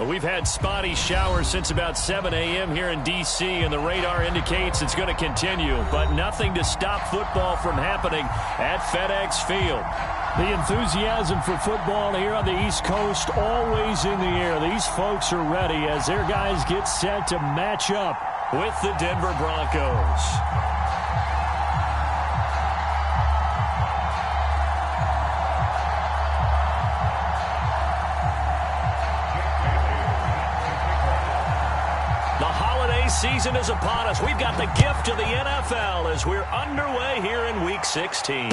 We've had spotty showers since about 7 a.m. here in D.C., and the radar indicates it's going to continue, but nothing to stop football from happening at FedEx Field. The enthusiasm for football here on the East Coast always in the air. These folks are ready as their guys get set to match up with the Denver Broncos. Season is upon us. We've got the gift of the NFL as we're underway here in Week 16.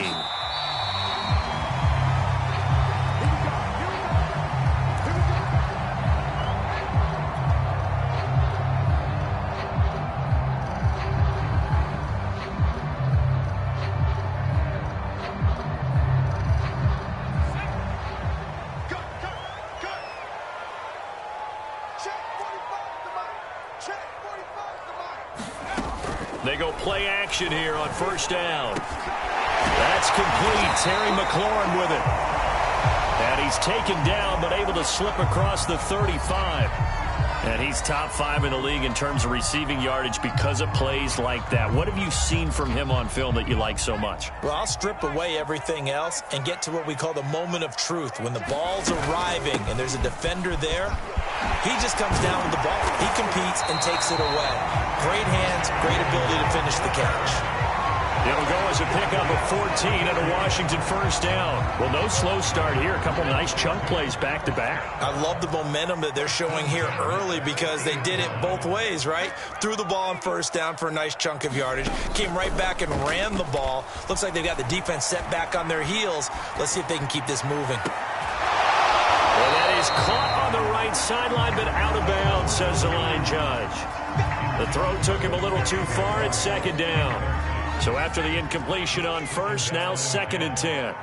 They go play action here on first down. That's complete. Terry McLaurin with it. And he's taken down but able to slip across the 35. And he's top 5 in the league in terms of receiving yardage because of plays like that. What have you seen from him on film that you like so much? Well, I'll strip away everything else and get to what we call the moment of truth. When the ball's arriving and there's a defender there, he just comes down with the ball. He competes and takes it away. Great hands, great ability to finish the catch. It'll go as a pickup of 14 and a Washington first down. Well, no slow start here. A couple nice chunk plays back-to-back. I love the momentum that they're showing here early because they did it both ways, right? Threw the ball on first down for a nice chunk of yardage. Came right back and ran the ball. Looks like they've got the defense set back on their heels. Let's see if they can keep this moving. Well, that is caught on the right sideline, but out of bounds, says the line judge. The throw took him a little too far at second down. So after the incompletion on first, now 2nd and 10.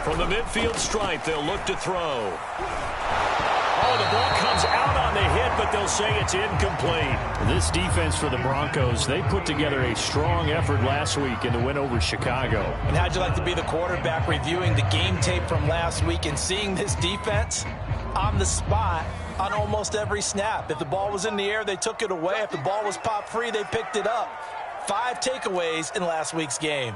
From the midfield stripe, they'll look to throw. Oh, the ball comes out on the hit, but they'll say it's incomplete. This defense for the Broncos, they put together a strong effort last week in the win over Chicago. And how'd you like to be the quarterback reviewing the game tape from last week and seeing this defense on the spot on almost every snap? If the ball was in the air, they took it away. If the ball was pop free, they picked it up. 5 takeaways in last week's game.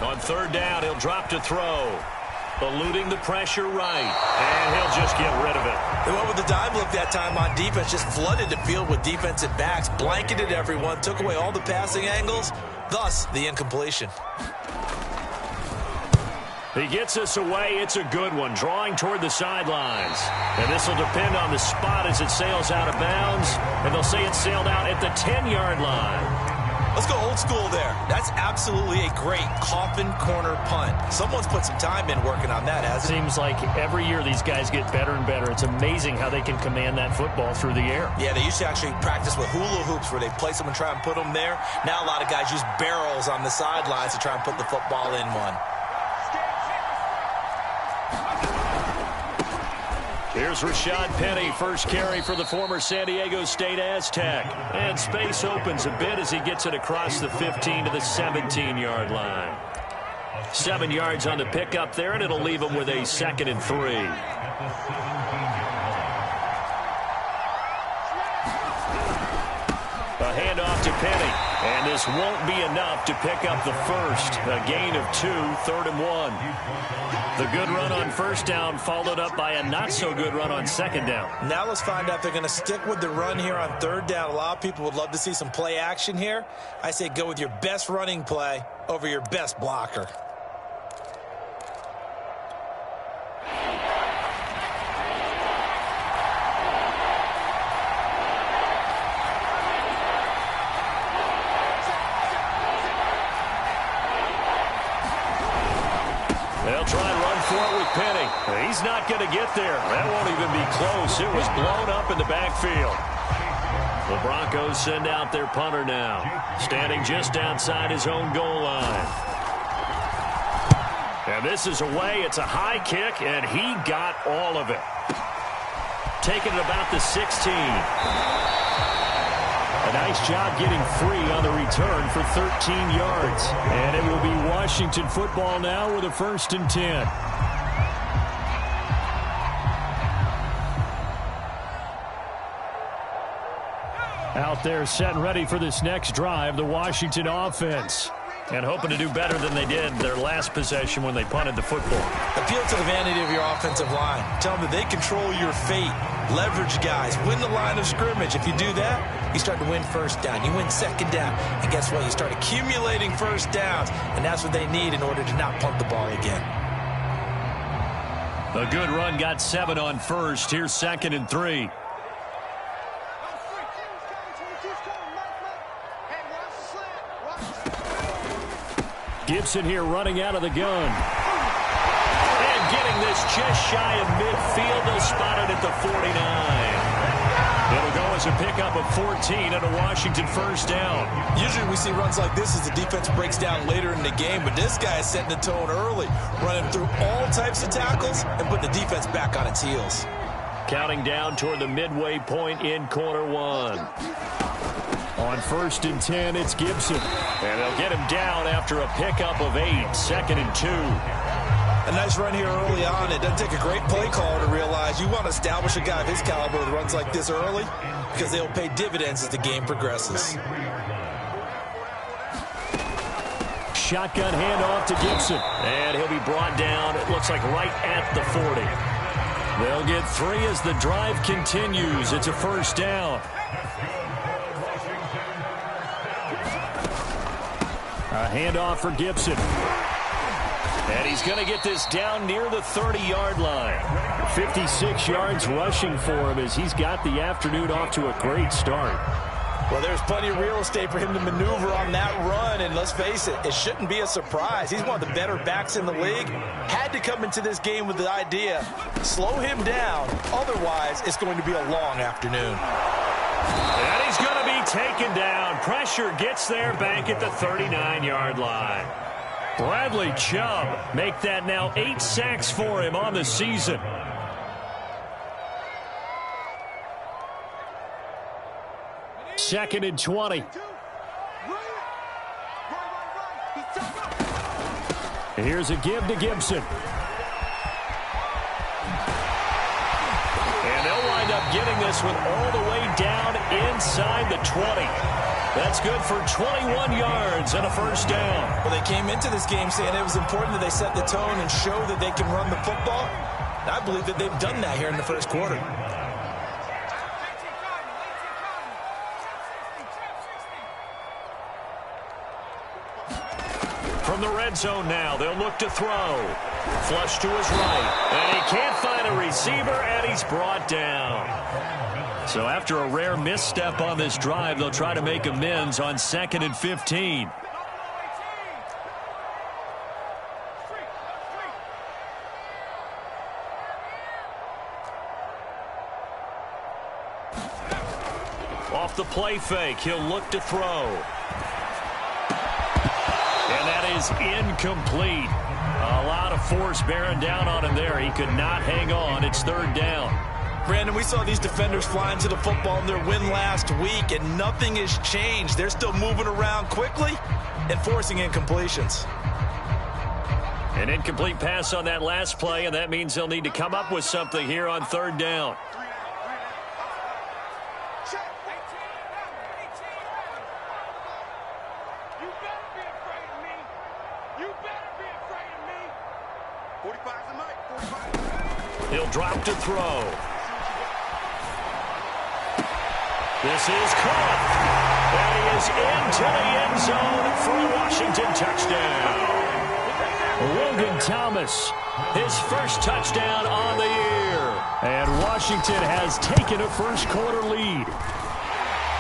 On third down, he'll drop to throw. Eluding the pressure right. And he'll just get rid of it. They went with the dime look that time on defense. Just flooded the field with defensive backs. Blanketed everyone. Took away all the passing angles. Thus, the incompletion. He gets us away. It's a good one. Drawing toward the sidelines. And this will depend on the spot as it sails out of bounds. And they'll say it sailed out at the 10-yard line. Let's go old school there. That's absolutely a great coffin corner punt. Someone's put some time in working on that, hasn't it? Seems like every year these guys get better and better. It's amazing how they can command that football through the air. Yeah, they used to actually practice with hula hoops where they place them and try and put them there. Now a lot of guys use barrels on the sidelines to try and put the football in one. Here's Rashad Penny, first carry for the former San Diego State Aztec. And space opens a bit as he gets it across the 15 to the 17-yard line. 7 yards on the pickup there, and it'll leave him with a 2nd and 3. A handoff to Penny. And this won't be enough to pick up the first. A gain of 2, 3rd and 1. The good run on first down followed up by a not-so-good run on second down. Now let's find out if they're going to stick with the run here on third down. A lot of people would love to see some play action here. I say go with your best running play over your best blocker. They'll try and run for it with Penny. He's not going to get there. That won't even be close. It was blown up in the backfield. The Broncos send out their punter now, standing just outside his own goal line. And this is away. It's a high kick, and he got all of it. Taking it about the 16. A nice job getting free on the return for 13 yards. And it will be Washington football now with a 1st and 10. Out there set and ready for this next drive, the Washington offense. And hoping to do better than they did their last possession when they punted the football. Appeal to the vanity of your offensive line. Tell them that they control your fate. Leverage guys. Win the line of scrimmage. If you do that, you start to win 1st down. You win 2nd down. And guess what? You start accumulating 1st downs. And that's what they need in order to not punt the ball again. A good run got 7 on 1st. Here's 2nd and 3. Gibson here running out of the gun. And getting this just shy of midfield. They'll spot it at the 49. It'll go as a pickup of 14 and a Washington 1st down. Usually we see runs like this as the defense breaks down later in the game, but this guy is setting the tone early, running through all types of tackles and putting the defense back on its heels. Counting down toward the midway point in quarter 1. On 1st and 10, it's Gibson. And they'll get him down after a pickup of 8. 2nd and 2. A nice run here early on. It doesn't take a great play caller to realize you want to establish a guy of his caliber with runs like this early because they'll pay dividends as the game progresses. Shotgun handoff to Gibson. And he'll be brought down, it looks like right at the 40. They'll get 3 as the drive continues. It's a 1st down. A handoff for Gibson. And he's going to get this down near the 30-yard line. 56 yards rushing for him as he's got the afternoon off to a great start. Well, there's plenty of real estate for him to maneuver on that run, and let's face it, it shouldn't be a surprise. He's one of the better backs in the league. Had to come into this game with the idea, slow him down, otherwise it's going to be a long afternoon. And he's going to be taken down. Pressure gets there back at the 39-yard line. Bradley Chubb make that now 8 sacks for him on the season. Second and 20. Here's a give to Gibson. And they'll wind up getting this one all the way down inside the 20. That's good for 21 yards and a 1st down. Well, they came into this game saying it was important that they set the tone and show that they can run the football. And I believe that they've done that here in the 1st quarter. From the red zone now, they'll look to throw. Flush to his right. And he can't find a receiver, and he's brought down. So after a rare misstep on this drive, they'll try to make amends on 2nd and 15. Off the play fake, he'll look to throw. And that is incomplete. A lot of force bearing down on him there. He could not hang on. It's 3rd down. Brandon, we saw these defenders flying to the football in their win last week, and nothing has changed. They're still moving around quickly and forcing incompletions. An incomplete pass on that last play, and that means they'll need to come up with something here on 3rd down. He'll drop to throw. This is caught. And he is into the end zone for a Washington touchdown. Logan Thomas, his 1st touchdown on the year. And Washington has taken a 1st quarter lead.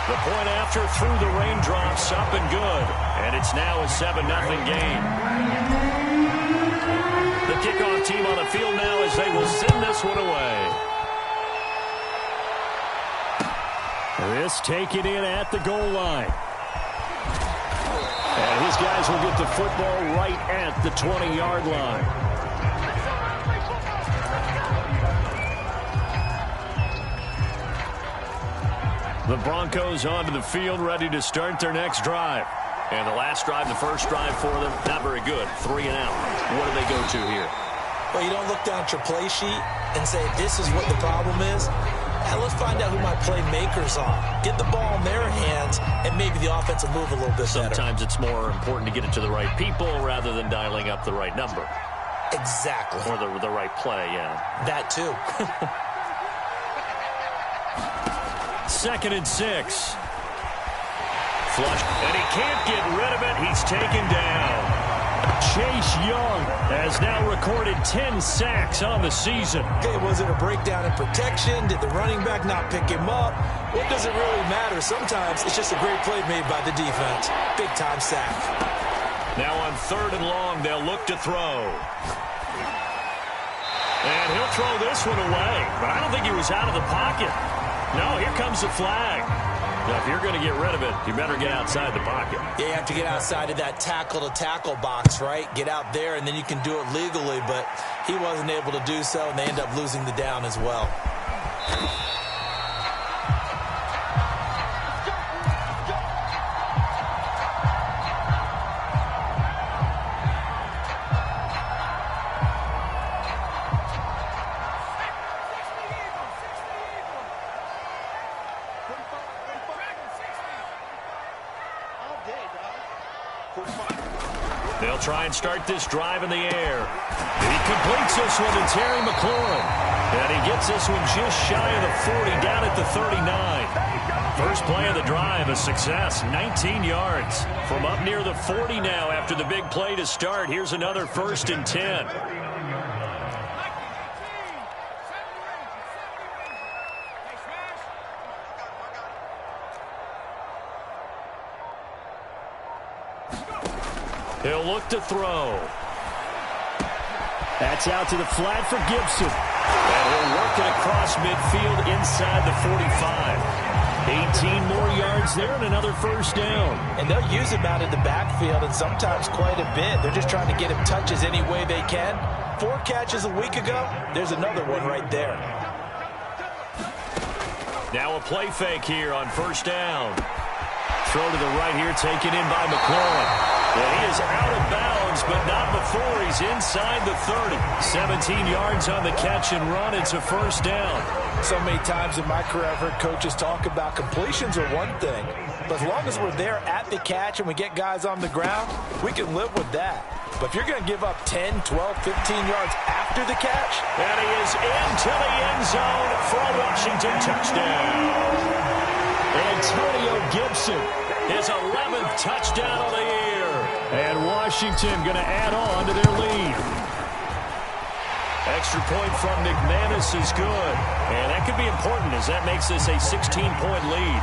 The point after through the raindrops, up and good. And it's now a 7-0 game. The kickoff team on the field now as they will send this one away. This taken in at the goal line. And his guys will get the football right at the 20-yard line. The Broncos onto the field, ready to start their next drive. And the last drive, the first drive for them, not very good. 3 and out. What do they go to here? Well, you don't look down at your play sheet and say, this is what the problem is. Let's find out who my playmakers are. Get the ball in their hands, and maybe the offense will move a little bit better. Sometimes it's more important to get it to the right people rather than dialing up the right number. Exactly. Or the right play, yeah. That too. 2nd and 6. Flush, and he can't get rid of it. He's taken down. Chase Young has now recorded 10 sacks on the season. Okay, was it a breakdown in protection? Did the running back not pick him up? What does it really matter? Sometimes it's just a great play made by the defense. Big-time sack. Now on 3rd and long, they'll look to throw. And he'll throw this one away. But I don't think he was out of the pocket. No, here comes the flag. Now, if you're going to get rid of it, you better get outside the pocket. Yeah, you have to get outside of that tackle-to-tackle box, right? Get out there, and then you can do it legally. But he wasn't able to do so, and they end up losing the down as well. They'll try and start this drive in the air. He completes this one to Terry McLaurin. And he gets this one just shy of the 40, down at the 39. First play of the drive, a success, 19 yards. From up near the 40 now after the big play to start. Here's another 1st and 10. He'll look to throw. That's out to the flat for Gibson. And he'll work it across midfield inside the 45. 18 more yards there and another 1st down. And they'll use him out of the backfield, and sometimes quite a bit. They're just trying to get him touches any way they can. 4 catches a week ago. There's another one right there. Now a play fake here on 1st down. Throw to the right here, taken in by McLaurin. And he is out of bounds, but not before he's inside the 30. 17 yards on the catch and run. It's a 1st down. So many times in my career I've heard coaches talk about completions are one thing. But as long as we're there at the catch and we get guys on the ground, we can live with that. But if you're going to give up 10, 12, 15 yards after the catch. And he is into the end zone for a Washington touchdown. Antonio Gibson. His 11th touchdown of the year. And Washington going to add on to their lead. Extra point from McManus is good. And that could be important as that makes this a 16-point lead.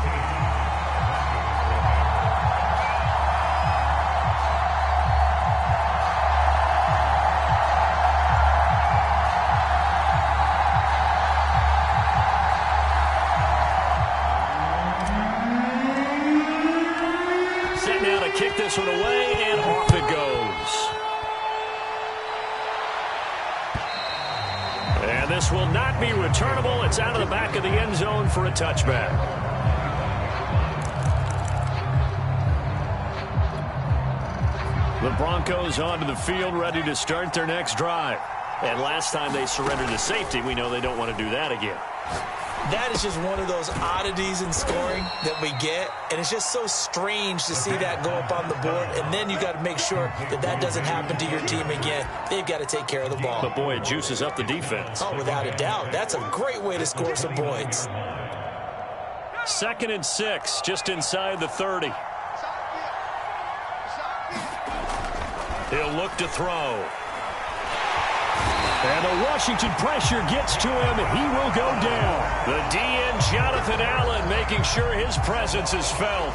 Kick this one away, and off it goes. And this will not be returnable. It's out of the back of the end zone for a touchback. The Broncos onto the field, ready to start their next drive. And last time they surrendered to safety, we know they don't want to do that again. That is just one of those oddities in scoring that we get, and it's just so strange to see that go up on the board, and then you got to make sure that that doesn't happen to your team again. They've got to take care of the ball. But boy, it juices up the defense. Oh, without a doubt. That's a great way to score some points. 2nd and 6, just inside the 30. He'll look to throw. And the Washington pressure gets to him. He will go down. The DN, Jonathan Allen, making sure his presence is felt.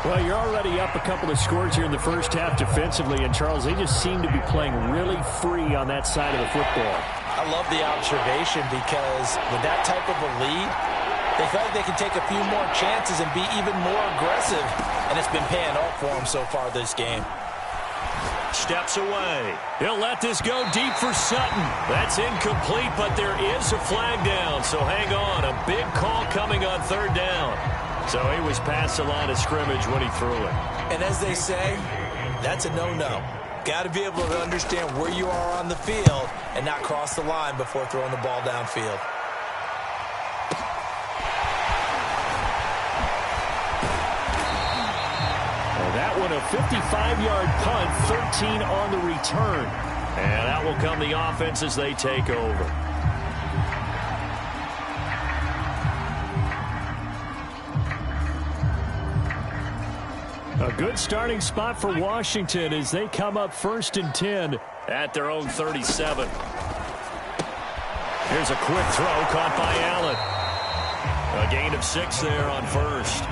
Well, you're already up a couple of scores here in the first half defensively. And, Charles, they just seem to be playing really free on that side of the football. I love the observation because with that type of a lead, They feel like they can take a few more chances and be even more aggressive, and it's been paying off for them so far this game. Steps away. He'll let this go deep for Sutton. That's incomplete, but there is a flag down, so hang on. A big call coming on third down. So he was past the line of scrimmage when he threw it. And as they say, that's a no-no. Got to be able to understand where you are on the field and not cross the line before throwing the ball downfield. That one a 55-yard punt, 13 on the return. And that will come the offense as they take over. A good starting spot for Washington as they come up 1st and 10 at their own 37. Here's a quick throw caught by Allen. A gain of 6 there on first.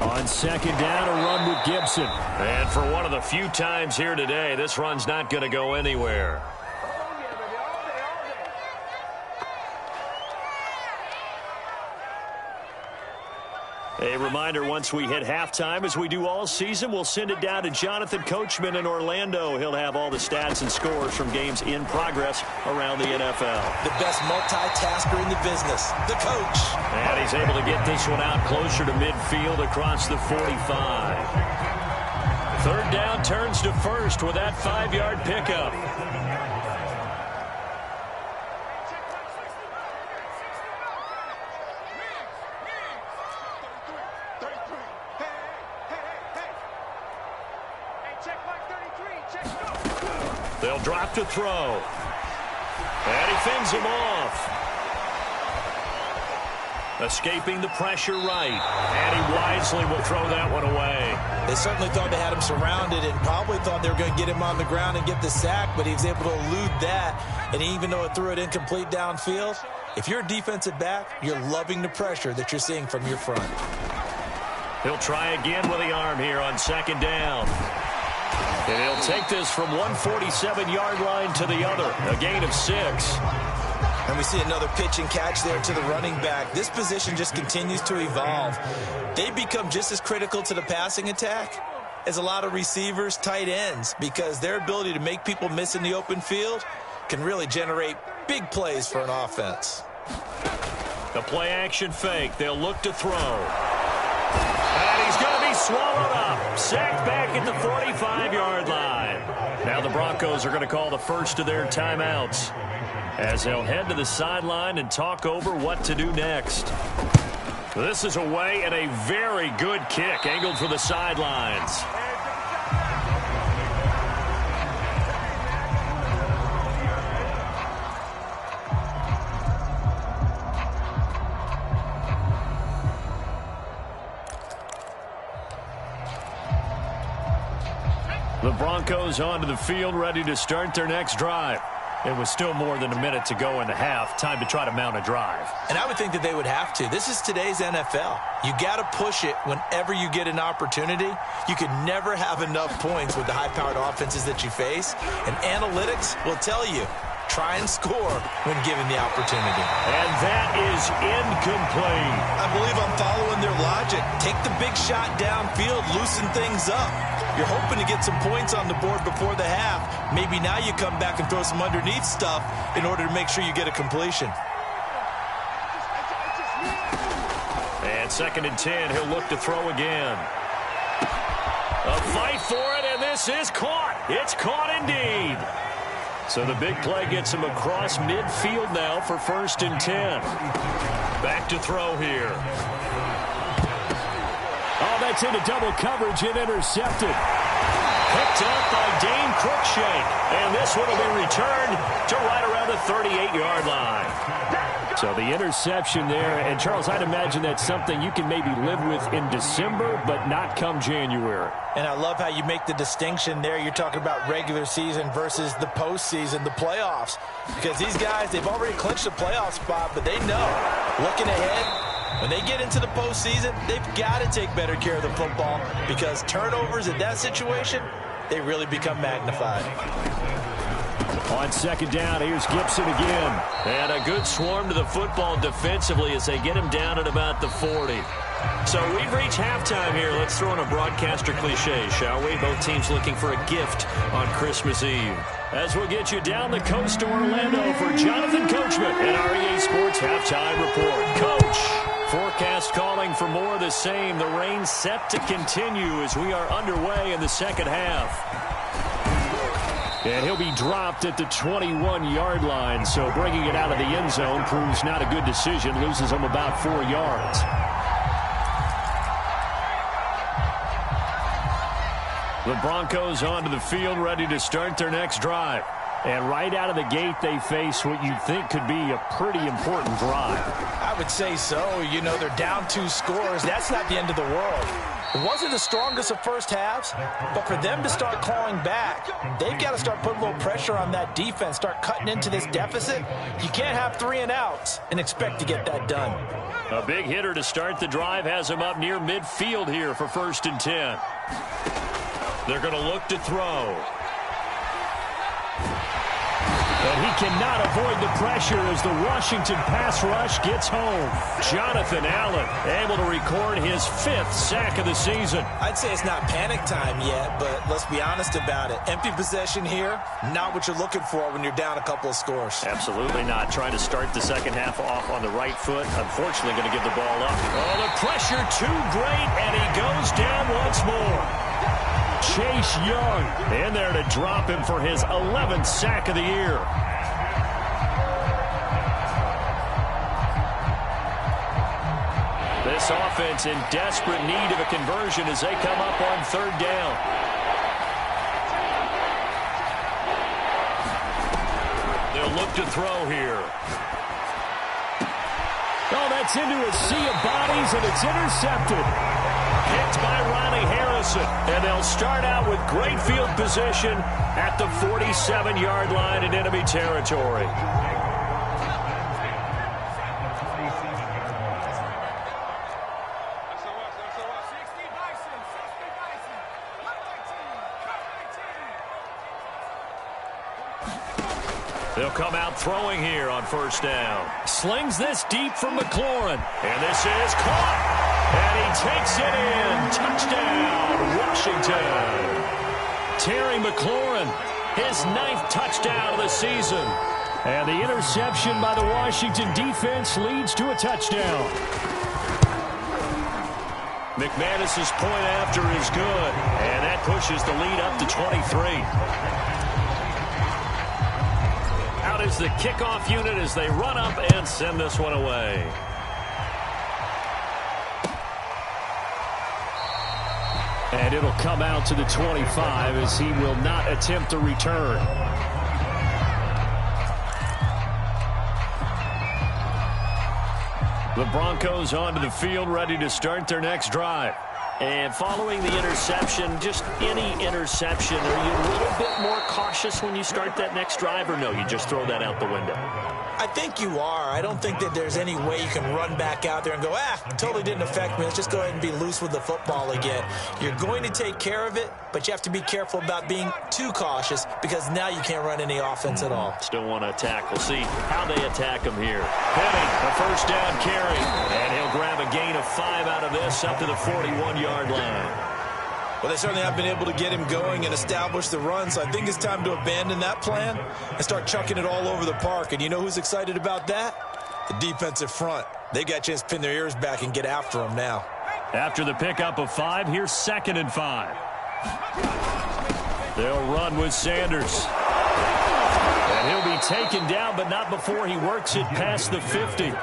On second down, a run with Gibson. And for one of the few times here today, this run's not going to go anywhere. A reminder, once we hit halftime, as we do all season, we'll send it down to Jonathan Coachman in Orlando. He'll have all the stats and scores from games in progress around the NFL. The best multitasker in the business, the coach. And he's able to get this one out closer to midfield across the 45. Third down turns to first with that 5-yard pickup. They'll drop to throw. And he fends him off. Escaping the pressure right. And he wisely will throw that one away. They certainly thought they had him surrounded and probably thought they were going to get him on the ground and get the sack, but he was able to elude that. And even though it threw it incomplete downfield, if you're a defensive back, you're loving the pressure that you're seeing from your front. He'll try again with the arm here on second down. And he'll take this from 147-yard line to the other. A gain of 6. And we see another pitch and catch there to the running back. This position just continues to evolve. They become just as critical to the passing attack as a lot of receivers, tight ends, because their ability to make people miss in the open field can really generate big plays for an offense. The play action fake. They'll look to throw. And he's going to be swallowed up. Sacked back at the 45-yard line. Now the Broncos are going to call the first of their timeouts as they'll head to the sideline and talk over what to do next. This is away and a very good kick angled for the sidelines. The Broncos onto the field, ready to start their next drive. It was still more than a minute to go in the half. Time to try to mount a drive. And I would think that they would have to. This is today's NFL. You got to push it whenever you get an opportunity. You can never have enough points with the high-powered offenses that you face. And analytics will tell you, try and score when given the opportunity. And that is incomplete. I believe I'm following their logic. Take the big shot downfield, loosen things up. You're hoping to get some points on the board before the half. Maybe now you come back and throw some underneath stuff in order to make sure you get a completion. And 2nd and 10, he'll look to throw again. A fight for it, and this is caught. It's caught indeed. So the big play gets him across midfield now for 1st and 10. Back to throw here. Oh, that's into double coverage and intercepted. Picked up by Dane Cruikshank. And this one will be returned to right around the 38-yard line. So the interception there, and Charles, I'd imagine that's something you can maybe live with in December, but not come January. And I love how you make the distinction there. You're talking about regular season versus the postseason, the playoffs. Because these guys, they've already clinched a playoff spot, but they know, looking ahead, when they get into the postseason, they've got to take better care of the football because turnovers in that situation, they really become magnified. On second down, here's Gibson again. And a good swarm to the football defensively as they get him down at about the 40. So we've reached halftime here. Let's throw in a broadcaster cliche, shall we? Both teams looking for a gift on Christmas Eve. As we'll get you down the coast to Orlando for Jonathan Coachman and our EA Sports Halftime Report. Coach, forecast calling for more of the same. The rain set to continue as we are underway in the second half. And he'll be dropped at the 21-yard line, so bringing it out of the end zone proves not a good decision. Loses him about 4 yards. The Broncos onto the field, ready to start their next drive. And right out of the gate, they face what you'd think could be a pretty important drive. I would say so. You know, they're down 2 scores. That's not the end of the world. It wasn't the strongest of first halves, but for them to start clawing back, they've got to start putting a little pressure on that defense, start cutting into this deficit. You can't have 3 and outs and expect to get that done. A big hitter to start the drive has him up near midfield here for 1st and 10. They're going to look to throw. And he cannot avoid the pressure as the Washington pass rush gets home. Jonathan Allen able to record his 5th sack of the season. I'd say it's not panic time yet, but let's be honest about it. Empty possession here, not what you're looking for when you're down a couple of scores. Absolutely not. Trying to start the second half off on the right foot. Unfortunately, going to give the ball up. Oh, the pressure too great, and he goes down once more. Chase Young in there to drop him for his 11th sack of the year. This offense in desperate need of a conversion as they come up on 3rd down. They'll look to throw here. Oh, that's into a sea of bodies, and it's intercepted. Picked by Riley Harrison. And they'll start out with great field position at the 47-yard line in enemy territory. They'll come out throwing here on 1st down. Slings this deep from McLaurin. And this is caught. And he takes it in. Touchdown, Washington. Terry McLaurin, his 9th touchdown of the season. And the interception by the Washington defense leads to a touchdown. McManus's point after is good. And that pushes the lead up to 23. Out is the kickoff unit as they run up and send this one away. And it'll come out to the 25 as he will not attempt to return. The Broncos onto the field, ready to start their next drive. And following the interception, just any interception, are you a little bit more cautious when you start that next drive, or no, you just throw that out the window? I think you are. I don't think that there's any way you can run back out there and go, totally didn't affect me. Let's just go ahead and be loose with the football again. You're going to take care of it, but you have to be careful about being too cautious because now you can't run any offense at all. Still want to attack. We'll see how they attack him here. Penning, a 1st down carry, and he'll grab a gain of 5 out of this up to the 41-yard line. Well, they certainly have been able to get him going and establish the run, so I think it's time to abandon that plan and start chucking it all over the park. And you know who's excited about that? The defensive front. They got a chance to pin their ears back and get after him now. After the pickup of 5, here's 2nd and 5. They'll run with Sanders. And he'll be taken down, but not before he works it past the 50.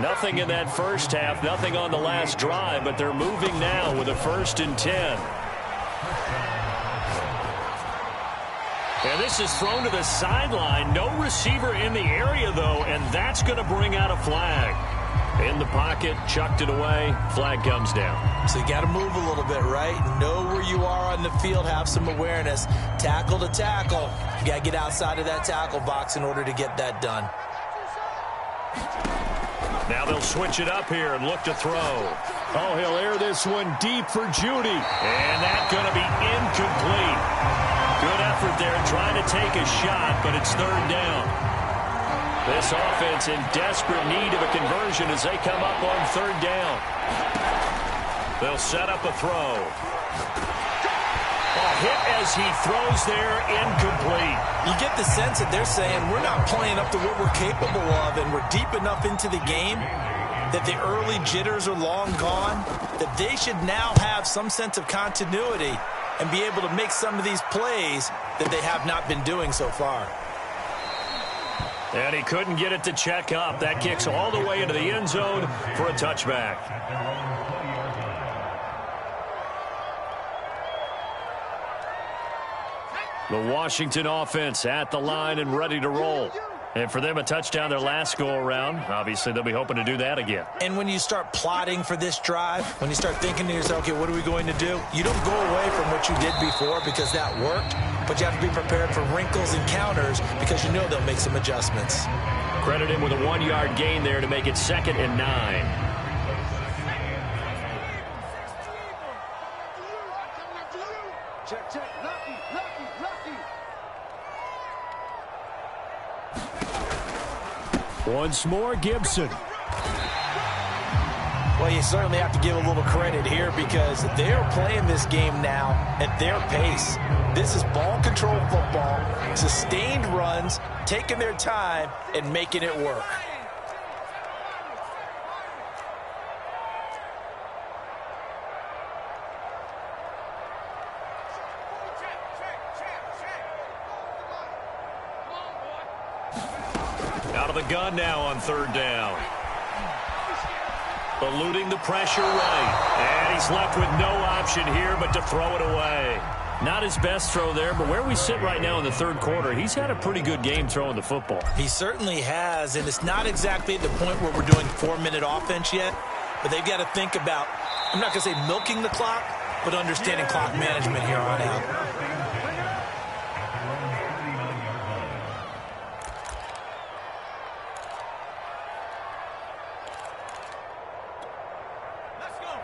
Nothing in that first half, nothing on the last drive, but they're moving now with a 1st and 10. And this is thrown to the sideline. No receiver in the area, though, and that's going to bring out a flag. In the pocket, chucked it away, flag comes down. So you got to move a little bit, right? Know where you are on the field, have some awareness. Tackle to tackle. You got to get outside of that tackle box in order to get that done. Now they'll switch it up here and look to throw. Oh, he'll air this one deep for Judy. And that's going to be incomplete. Good effort there trying to take a shot, but it's third down. This offense in desperate need of a conversion as they come up on third down. They'll set up a throw. A hit as he throws there, incomplete. You get the sense that they're saying we're not playing up to what we're capable of, and we're deep enough into the game that the early jitters are long gone, that they should now have some sense of continuity and be able to make some of these plays that they have not been doing so far. And he couldn't get it to check up. That kicks all the way into the end zone for a touchback. The Washington offense at the line and ready to roll. And for them, a touchdown their last go-around. Obviously, they'll be hoping to do that again. And when you start plotting for this drive, when you start thinking to yourself, okay, what are we going to do? You don't go away from what you did before because that worked, but you have to be prepared for wrinkles and counters because you know they'll make some adjustments. Credit him with a 1-yard gain there to make it 2nd and 9. Once more, Gibson. Well, you certainly have to give a little credit here because they're playing this game now at their pace. This is ball control football, sustained runs, taking their time, and making it work. Out of the gun now on third down. Eluding the pressure right. And he's left with no option here but to throw it away. Not his best throw there, but where we sit right now in the third quarter, he's had a pretty good game throwing the football. He certainly has, and it's not exactly at the point where we're doing 4-minute offense yet, but they've got to think about, I'm not going to say milking the clock, but understanding clock management here on out.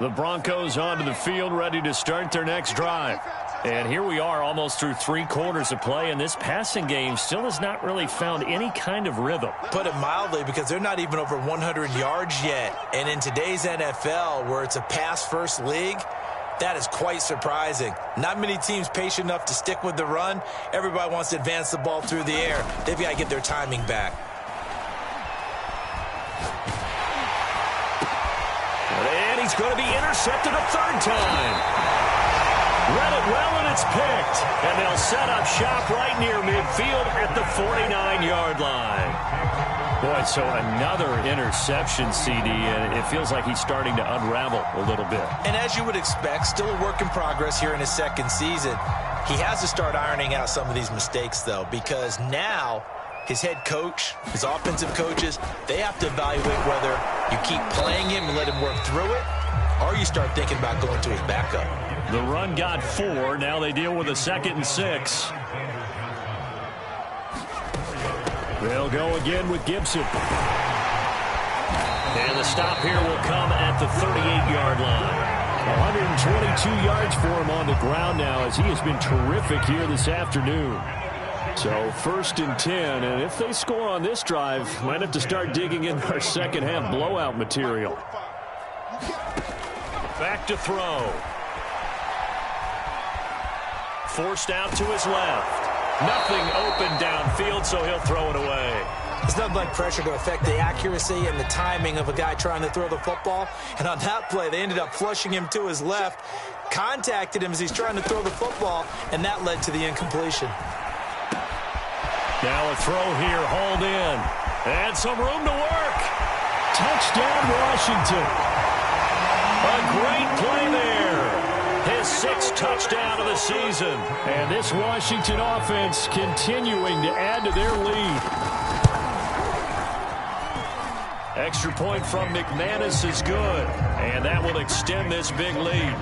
The Broncos onto the field, ready to start their next drive. And here we are almost through 3 quarters of play, and this passing game still has not really found any kind of rhythm. Put it mildly, because they're not even over 100 yards yet. And in today's NFL, where it's a pass-first league, that is quite surprising. Not many teams patient enough to stick with the run. Everybody wants to advance the ball through the air. They've got to get their timing back. And he's going to be intercepted a third time. Read it well, and it's picked. And they'll set up shop right near midfield at the 49-yard line. Boy, so another interception, CD, and it feels like he's starting to unravel a little bit. And as you would expect, still a work in progress here in his second season. He has to start ironing out some of these mistakes, though, because now his head coach, his offensive coaches, they have to evaluate whether you keep playing him and let him work through it, or you start thinking about going to his backup. The run got 4. Now they deal with a 2nd and 6. They'll go again with Gibson. And the stop here will come at the 38-yard line. 122 yards for him on the ground now as he has been terrific here this afternoon. So 1st and 10, and if they score on this drive, might have to start digging in our second half blowout material. Back to throw. Forced out to his left. Nothing open downfield, so he'll throw it away. It's nothing like pressure to affect the accuracy and the timing of a guy trying to throw the football. And on that play, they ended up flushing him to his left, contacted him as he's trying to throw the football, and that led to the incompletion. Now a throw here, hauled in. And some room to work. Touchdown, Washington. A great play there. His 6th touchdown of the season. And this Washington offense continuing to add to their lead. Extra point from McManus is good, and that will extend this big lead.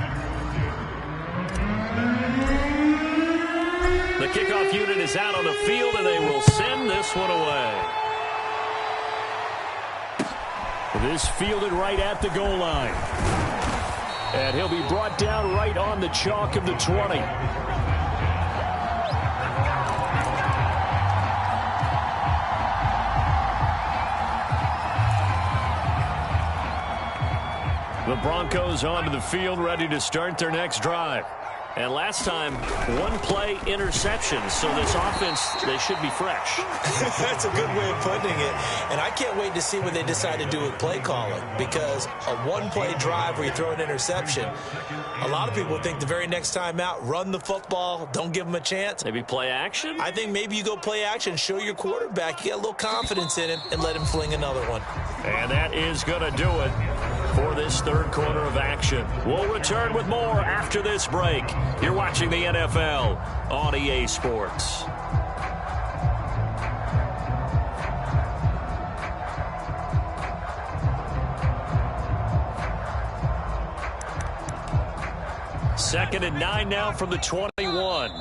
The kickoff unit is out on the field, and they will send this one away. This fielded right at the goal line. And he'll be brought down right on the chalk of the 20. The Broncos onto the field, ready to start their next drive. And last time, one-play interception. So this offense, they should be fresh. That's a good way of putting it. And I can't wait to see what they decide to do with play calling. Because a one-play drive where you throw an interception, a lot of people think the very next time out, run the football, don't give them a chance. Maybe play action? I think maybe you go play action, show your quarterback, you get a little confidence in him, and let him fling another one. And that is going to do it for this third quarter of action. We'll return with more after this break. You're watching the NFL on EA Sports. Second and 9 now from the 21.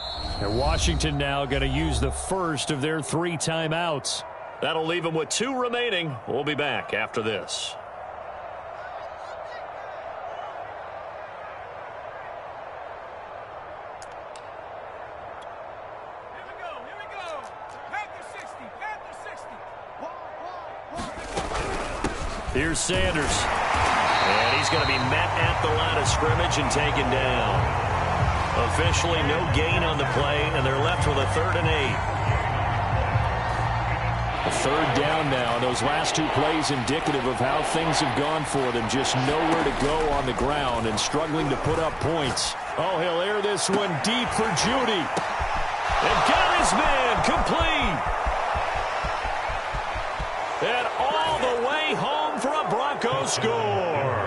And Washington now going to use the first of their 3 timeouts. That'll leave them with 2 remaining. We'll be back after this. Here's Sanders. And he's going to be met at the line of scrimmage and taken down. Officially no gain on the play, and they're left with a 3rd and 8. A 3rd down now. Those last 2 plays indicative of how things have gone for them. Just nowhere to go on the ground and struggling to put up points. Oh, he'll air this one deep for Judy. And got his man complete. And all the way home for a Broncos score.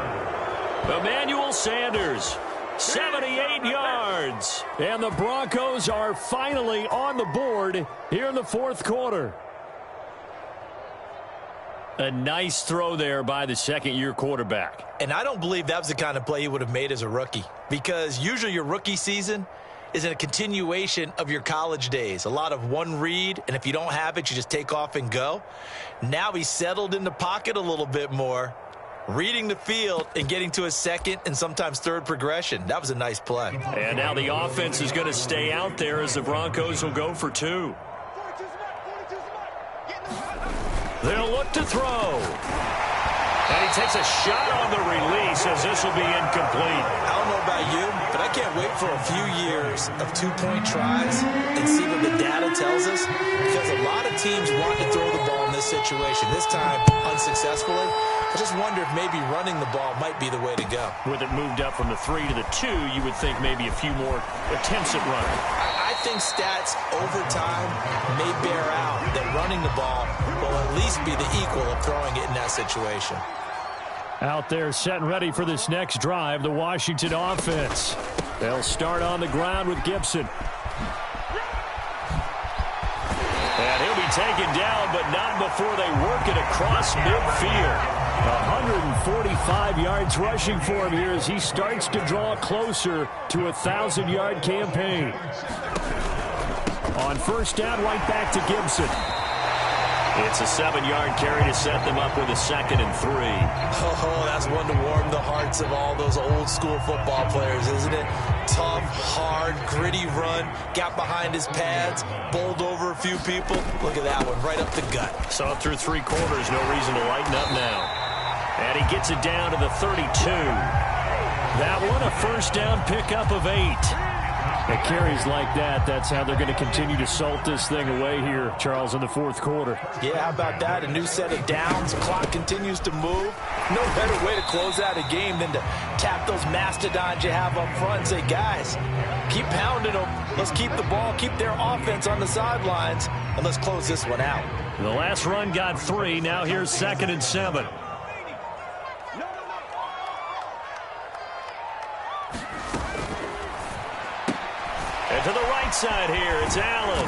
Emmanuel Sanders, 78 yards. And the Broncos are finally on the board here in the 4th quarter. A nice throw there by the second-year quarterback. And I don't believe that was the kind of play he would have made as a rookie. Because usually your rookie season is a continuation of your college days. A lot of one read, and if you don't have it, you just take off and go. Now he's settled in the pocket a little bit more, reading the field and getting to a second and sometimes third progression. That was a nice play. And now the offense is going to stay out there as the Broncos will go for 2. They'll look to throw. And he takes a shot on the release as this will be incomplete. I don't know about you, but I can't wait for a few years of 2-point tries and see what the data tells us. Because a lot of teams want to throw the ball in this situation. This time, unsuccessfully. I just wonder if maybe running the ball might be the way to go. With it moved up from the 3 to the 2, you would think maybe a few more attempts at running. I think stats over time may bear out that running the ball will at least be the equal of throwing it in that situation. Out there set and ready for this next drive, the Washington offense. They'll start on the ground with Gibson. And he'll be taken down, but not before they work it across midfield. 145 yards rushing for him here as he starts to draw closer to a 1,000-yard campaign. On first down, right back to Gibson. It's a 7-yard carry to set them up with a 2nd and 3. Oh, that's one to warm the hearts of all those old-school football players, isn't it? Tough, hard, gritty run, got behind his pads, bowled over a few people. Look at that one, right up the gut. Saw it through 3 quarters, no reason to lighten up now. And he gets it down to the 32. That one, a first down pickup of 8. It carries like that. That's how they're going to continue to salt this thing away here, Charles, in the 4th quarter. Yeah, how about that? A new set of downs. Clock continues to move. No better way to close out a game than to tap those mastodons you have up front and say, guys, keep pounding them. Let's keep the ball, keep their offense on the sidelines, and let's close this one out. The last run got 3. Now here's 2nd and 7. it's Allen.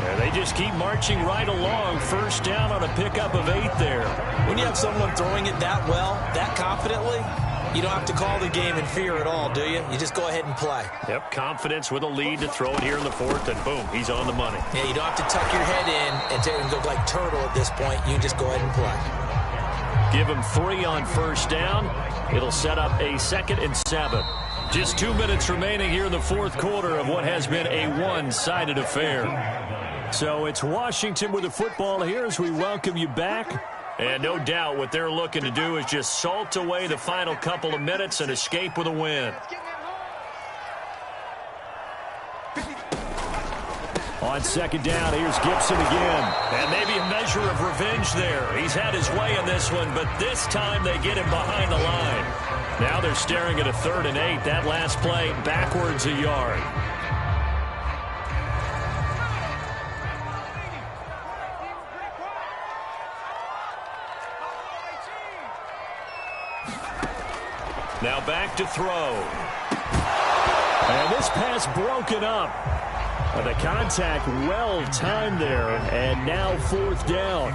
And they just keep marching right along. First down on a pickup of 8 there. When you have someone throwing it that well, that confidently, you don't have to call the game in fear at all, do you? You just go ahead and play. Yep, confidence with a lead to throw it here in the 4th, and boom, he's on the money. Yeah, you don't have to tuck your head in and go like turtle at this point. You just go ahead and play. Give him 3 on first down. It'll set up a 2nd and 7. Just 2 minutes remaining here in the 4th quarter of what has been a one-sided affair. So it's Washington with the football here as we welcome you back. And no doubt what they're looking to do is just salt away the final couple of minutes and escape with a win. On 2nd down, here's Gibson again. And maybe a measure of revenge there. He's had his way in this one, but this time they get him behind the line. Now they're staring at a 3rd and 8. That last play backwards a yard. Now back to throw. And this pass broken up. The contact well timed there. And now 4th down.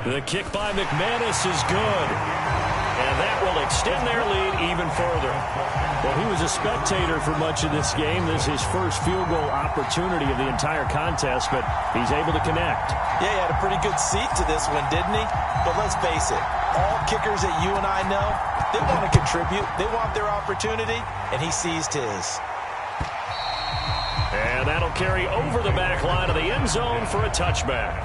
The kick by McManus is good. And that will extend their lead even further. Well, he was a spectator for much of this game. This is his first field goal opportunity of the entire contest, but he's able to connect. Yeah, he had a pretty good seat to this one, didn't he? But let's face it, all kickers that you and I know, they want to contribute. They want their opportunity, and he seized his. And that'll carry over the back line of the end zone for a touchback.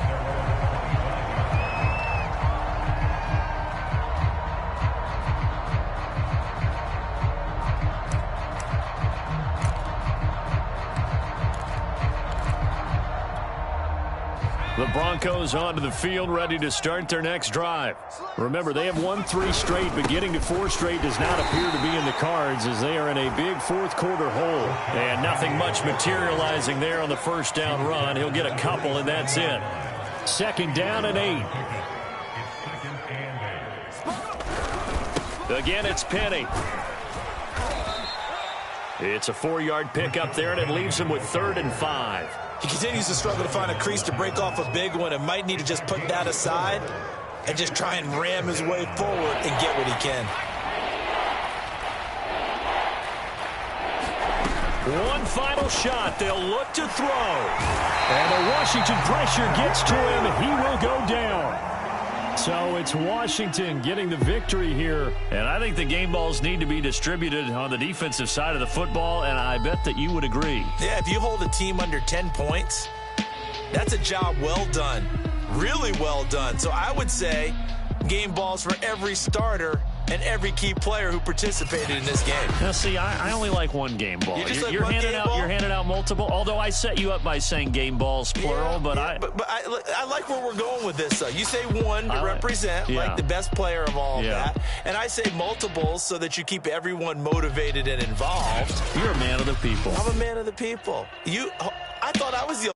The Broncos onto the field, ready to start their next drive. Remember, they have won 3 straight, but getting to 4 straight does not appear to be in the cards as they are in a big 4th quarter hole. And nothing much materializing there on the first down run. He'll get a couple, and that's it. 2nd down and 8. Again, it's Penny. It's a 4-yard pickup there, and it leaves him with 3rd and 5. He continues to struggle to find a crease to break off a big one and might need to just put that aside and just try and ram his way forward and get what he can. One final shot. They'll look to throw. And the Washington pressure gets to him. He will go down. So it's Washington getting the victory here. And I think the game balls need to be distributed on the defensive side of the football, and I bet that you would agree. Yeah, if you hold a team under 10 points, that's a job well done. Really well done. So I would say game balls for every starter and every key player who participated in this game. Now, see, I only like one game ball. You're handing out multiple. Although I set you up by saying game balls plural, but I like where we're going with this. You say one to represent like the best player of all of that, and I say multiples so that you keep everyone motivated and involved. You're a man of the people. I'm a man of the people. I thought I was the